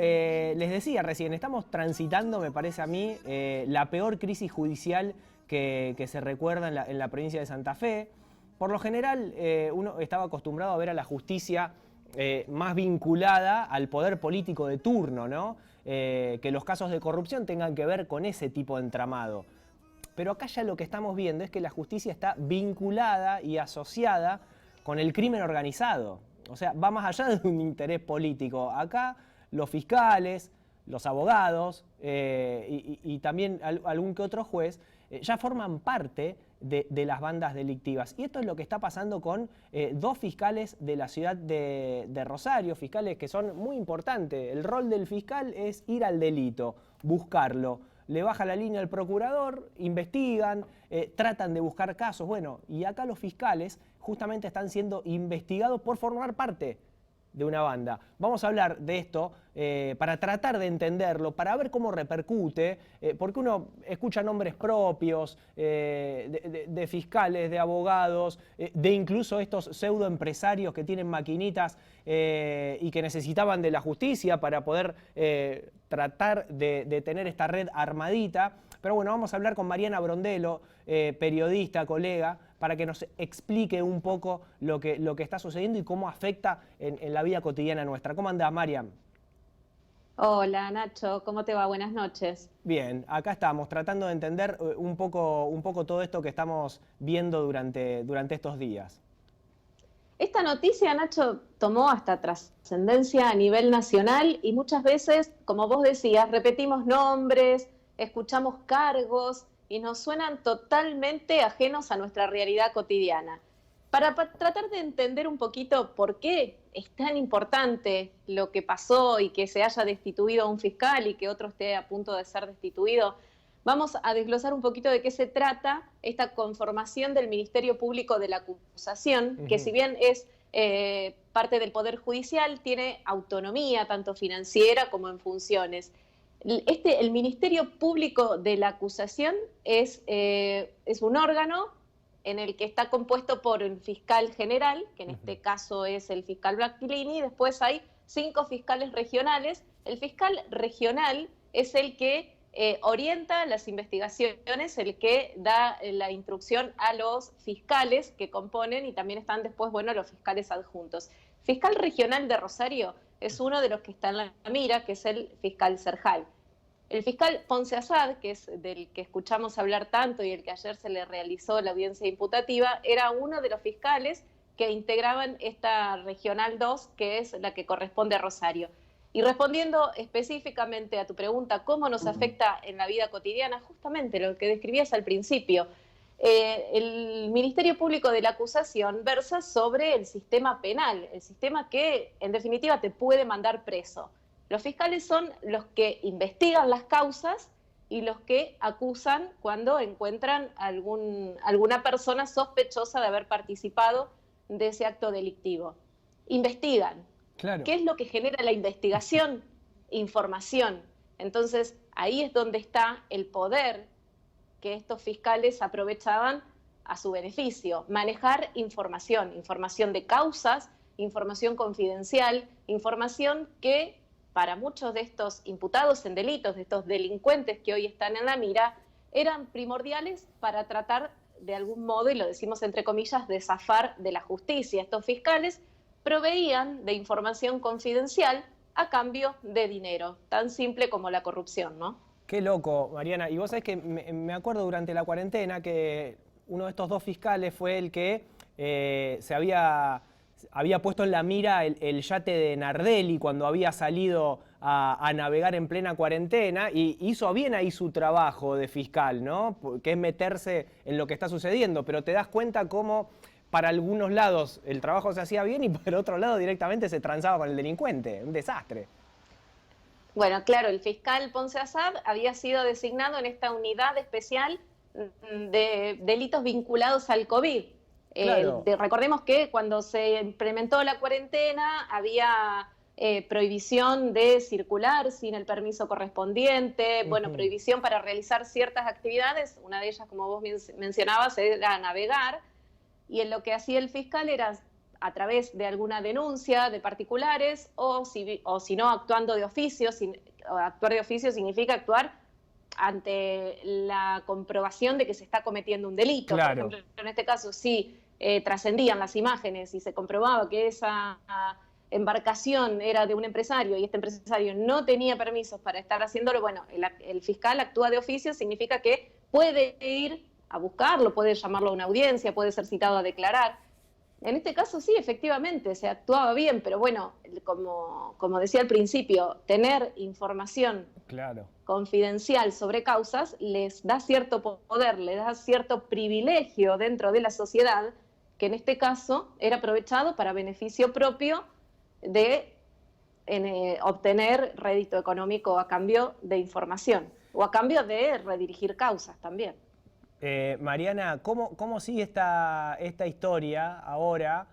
Les decía recién, estamos transitando, me parece a mí, la peor crisis judicial que se recuerda en la provincia de Santa Fe. Por lo general, uno estaba acostumbrado a ver a la justicia más vinculada al poder político de turno, ¿no? Que los casos de corrupción tengan que ver con ese tipo de entramado. Pero acá ya lo que estamos viendo es que la justicia está vinculada y asociada con el crimen organizado. O sea, va más allá de un interés político. Acá los fiscales, los abogados y también algún que otro juez ya forman parte de las bandas delictivas. Y esto es lo que está pasando con dos fiscales de la ciudad de Rosario, fiscales que son muy importantes. El rol del fiscal es ir al delito, buscarlo. Le baja la línea al procurador, investigan, tratan de buscar casos. Bueno, y acá los fiscales justamente están siendo investigados por formar parte de una banda. Vamos a hablar de esto para tratar de entenderlo, para ver cómo repercute, porque uno escucha nombres propios de fiscales, de abogados, de incluso estos pseudoempresarios que tienen maquinitas y que necesitaban de la justicia para poder tratar de tener esta red armadita. Pero bueno, vamos a hablar con Mariana Brondelo, periodista, colega, para que nos explique un poco lo que está sucediendo y cómo afecta en la vida cotidiana nuestra. ¿Cómo andás, Mariam? Hola Nacho, ¿cómo te va? Buenas noches. Bien, acá estamos tratando de entender un poco todo esto que estamos viendo durante estos días. Esta noticia, Nacho, tomó hasta trascendencia a nivel nacional y muchas veces, como vos decías, repetimos nombres, escuchamos cargos y nos suenan totalmente ajenos a nuestra realidad cotidiana. Para tratar de entender un poquito por qué es tan importante lo que pasó y que se haya destituido a un fiscal y que otro esté a punto de ser destituido, vamos a desglosar un poquito de qué se trata esta conformación del Ministerio Público de la Acusación, que si bien es parte del Poder Judicial, tiene autonomía tanto financiera como en funciones. El Ministerio Público de la Acusación es un órgano en el que está compuesto por un fiscal general, que en este caso es el fiscal Bracchini, y después hay 5 fiscales regionales. El fiscal regional es el que orienta las investigaciones, el que da la instrucción a los fiscales que componen y también están después, bueno, los fiscales adjuntos. Fiscal regional de Rosario es uno de los que está en la mira, que es el fiscal Serjal. El fiscal Ponce Asad, que es del que escuchamos hablar tanto y el que ayer se le realizó la audiencia imputativa, era uno de los fiscales que integraban esta Regional 2, que es la que corresponde a Rosario. Y respondiendo específicamente a tu pregunta, ¿cómo nos afecta en la vida cotidiana? Justamente lo que describías al principio. El Ministerio Público de la Acusación versa sobre el sistema penal, el sistema que en definitiva te puede mandar preso. Los fiscales son los que investigan las causas y los que acusan cuando encuentran alguna persona sospechosa de haber participado de ese acto delictivo. Investigan. Claro. ¿Qué es lo que genera la investigación? Información. Entonces, ahí es donde está el poder que estos fiscales aprovechaban a su beneficio. Manejar información, información de causas, información confidencial, información que para muchos de estos imputados en delitos, de estos delincuentes que hoy están en la mira, eran primordiales para tratar de algún modo, y lo decimos entre comillas, de zafar de la justicia. Estos fiscales proveían de información confidencial a cambio de dinero, tan simple como la corrupción, ¿no? Qué loco, Mariana. Y vos sabés que me acuerdo durante la cuarentena que uno de estos dos fiscales fue el que se había puesto en la mira el yate de Nardelli cuando había salido a navegar en plena cuarentena y hizo bien ahí su trabajo de fiscal, ¿no? Que es meterse en lo que está sucediendo, pero te das cuenta cómo para algunos lados el trabajo se hacía bien y para otro lado directamente se transaba con el delincuente. Un desastre. Bueno, claro, el fiscal Ponce Asad había sido designado en esta unidad especial de delitos vinculados al COVID. Claro. Recordemos que cuando se implementó la cuarentena había prohibición de circular sin el permiso correspondiente, bueno, prohibición para realizar ciertas actividades, una de ellas, como vos mencionabas, era navegar, y en lo que hacía el fiscal era a través de alguna denuncia de particulares o si no actuando de oficio. Actuar de oficio significa actuar ante la comprobación de que se está cometiendo un delito. Claro. Por ejemplo, en este caso, si trascendían las imágenes y se comprobaba que esa embarcación era de un empresario y este empresario no tenía permisos para estar haciéndolo, bueno, el fiscal actúa de oficio, significa que puede ir a buscarlo, puede llamarlo a una audiencia, puede ser citado a declarar. En este caso sí, efectivamente, se actuaba bien, pero bueno, como decía al principio, tener información confidencial sobre causas les da cierto poder, les da cierto privilegio dentro de la sociedad, que en este caso era aprovechado para beneficio propio de obtener rédito económico a cambio de información o a cambio de redirigir causas también. Mariana, ¿cómo sigue esta historia ahora?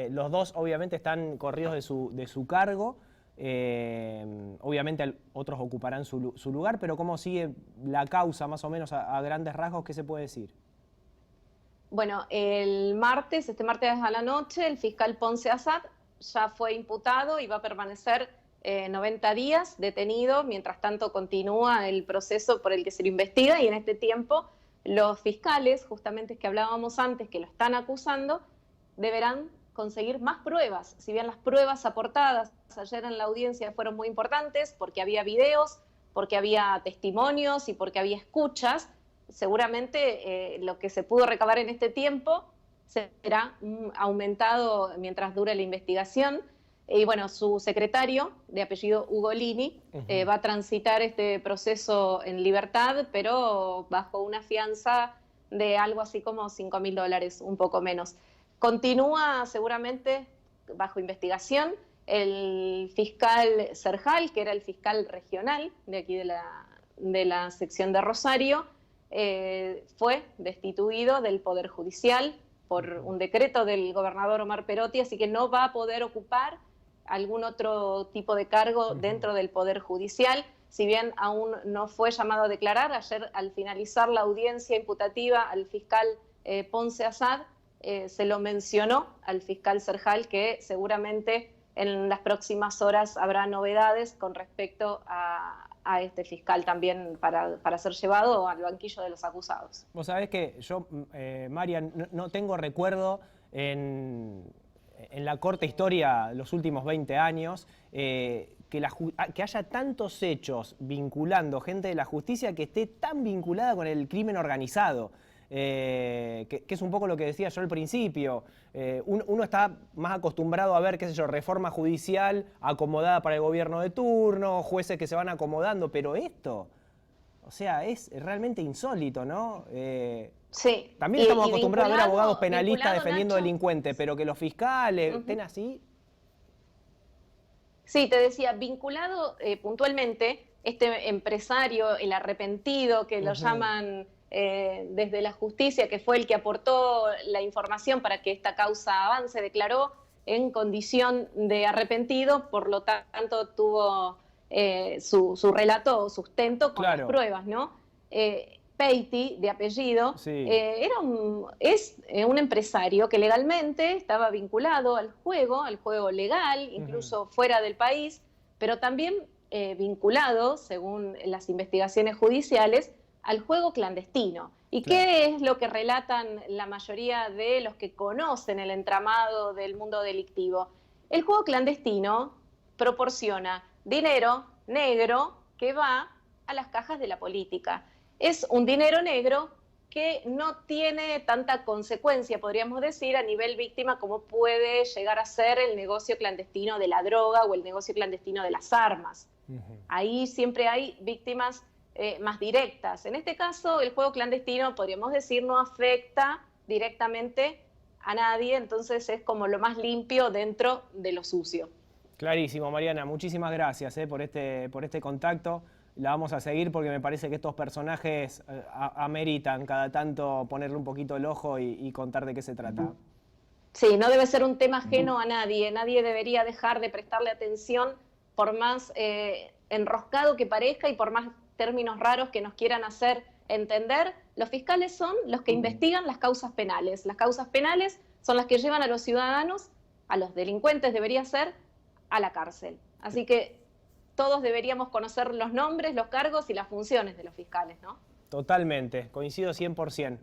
Los dos obviamente están corridos de su cargo, obviamente otros ocuparán su lugar, pero ¿cómo sigue la causa más o menos a grandes rasgos? ¿Qué se puede decir? Bueno, este martes a la noche, el fiscal Ponce Asad ya fue imputado y va a permanecer 90 días detenido. Mientras tanto continúa el proceso por el que se lo investiga y en este tiempo los fiscales, justamente que hablábamos antes, que lo están acusando, deberán conseguir más pruebas. Si bien las pruebas aportadas ayer en la audiencia fueron muy importantes porque había videos, porque había testimonios y porque había escuchas, seguramente lo que se pudo recabar en este tiempo será aumentado mientras dure la investigación. Y bueno, su secretario, de apellido Ugolini, va a transitar este proceso en libertad, pero bajo una fianza de algo así como $5.000, un poco menos. Continúa seguramente bajo investigación el fiscal Serjal, que era el fiscal regional de aquí de la sección de Rosario, fue destituido del Poder Judicial por un decreto del gobernador Omar Perotti, así que no va a poder ocupar algún otro tipo de cargo dentro del Poder Judicial. Si bien aún no fue llamado a declarar, ayer al finalizar la audiencia imputativa al fiscal Ponce Asad, se lo mencionó al fiscal Serjal que seguramente en las próximas horas habrá novedades con respecto a este fiscal también para ser llevado al banquillo de los acusados. Vos sabés que yo, Marian, no tengo recuerdo en la corta historia de los últimos 20 años que haya tantos hechos vinculando gente de la justicia que esté tan vinculada con el crimen organizado. Que es un poco lo que decía yo al principio. Uno está más acostumbrado a ver, qué sé yo, reforma judicial acomodada para el gobierno de turno, jueces que se van acomodando, pero esto, o sea, es realmente insólito, ¿no? Sí. También estamos acostumbrados a ver abogados penalistas defendiendo Nacho, delincuentes, pero que los fiscales estén así. Sí, te decía, vinculado puntualmente, este empresario, el arrepentido, que lo llaman desde la justicia, que fue el que aportó la información para que esta causa avance, declaró en condición de arrepentido, por lo tanto tuvo su relato o sustento con las pruebas, ¿no? Peiti, de apellido, es un empresario que legalmente estaba vinculado al juego legal, incluso fuera del país, pero también vinculado, según las investigaciones judiciales, al juego clandestino. ¿Y qué es lo que relatan la mayoría de los que conocen el entramado del mundo delictivo? El juego clandestino proporciona dinero negro que va a las cajas de la política. Es un dinero negro que no tiene tanta consecuencia, podríamos decir, a nivel víctima como puede llegar a ser el negocio clandestino de la droga o el negocio clandestino de las armas. Ahí siempre hay víctimas más directas. En este caso, el juego clandestino, podríamos decir, no afecta directamente a nadie, entonces es como lo más limpio dentro de lo sucio. Clarísimo, Mariana. Muchísimas gracias por este contacto. La vamos a seguir porque me parece que estos personajes ameritan cada tanto ponerle un poquito el ojo y contar de qué se trata. Sí, no debe ser un tema ajeno a nadie. Nadie debería dejar de prestarle atención por más enroscado que parezca y por más términos raros que nos quieran hacer entender. Los fiscales son los que investigan las causas penales. Las causas penales son las que llevan a los ciudadanos, a los delincuentes debería ser, a la cárcel. Así que todos deberíamos conocer los nombres, los cargos y las funciones de los fiscales, ¿no? Totalmente, coincido 100%.